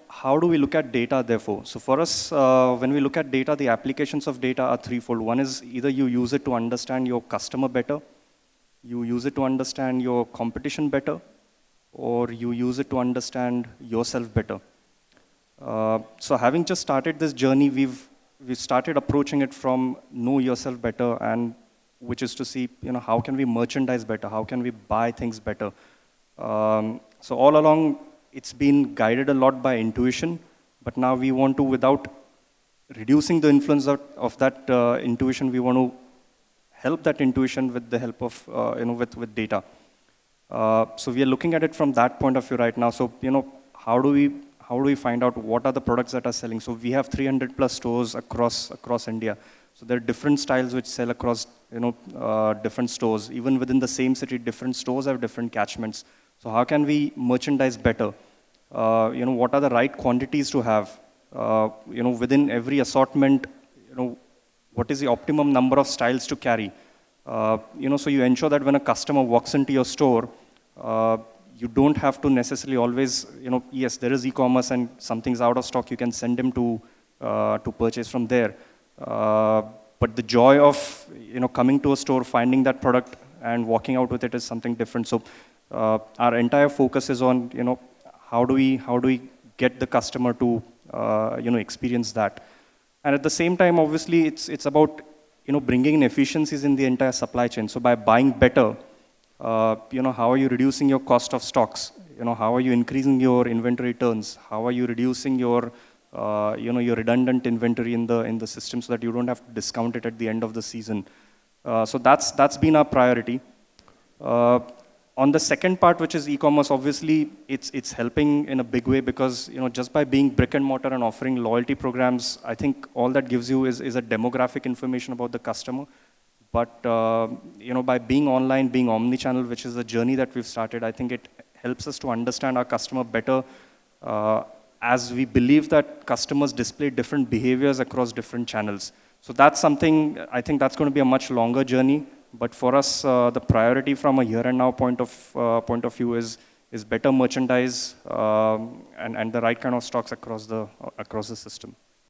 how do we look at data therefore? So for us, when we look at data, the applications of data are threefold. One is either you use it to understand your customer better, you use it to understand your competition better, or you use it to understand yourself better. So having just started this journey, we've started approaching it from know yourself better, and which is to see, how can we merchandise better? How can we buy things better? So all along, it's been guided a lot by intuition, but now we want to, without reducing the influence of that intuition, we want to help that intuition with the help of, with data. So we are looking at it from that point of view right now. So, how do we find out what are the products that are selling? So we have 300 plus stores across India. So there are different styles which sell across, different stores. Even within the same city, different stores have different catchments. So how can we merchandise better? What are the right quantities to have? Within every assortment, what is the optimum number of styles to carry? So you ensure that when a customer walks into your store, you don't have to necessarily always, yes, there is e-commerce and something's out of stock, you can send him to purchase from there. But the joy of, coming to a store, finding that product and walking out with it is something different. So our entire focus is on, how do we get the customer to, experience that. And at the same time, obviously, it's about, bringing in efficiencies in the entire supply chain. So by buying better, how are you reducing your cost of stocks? How are you increasing your inventory turns? How are you reducing your, your redundant inventory in the system so that you don't have to discount it at the end of the season? So that's been our priority. On the second part, which is e-commerce, obviously it's helping in a big way because just by being brick and mortar and offering loyalty programs, I think all that gives you is a demographic information about the customer. But by being online, being omni-channel, which is a journey that we've started, I think it helps us to understand our customer better, as we believe that customers display different behaviors across different channels. So that's something, I think that's going to be a much longer journey. But for us, the priority from a here and now point of view is better merchandise and the right kind of stocks across the system.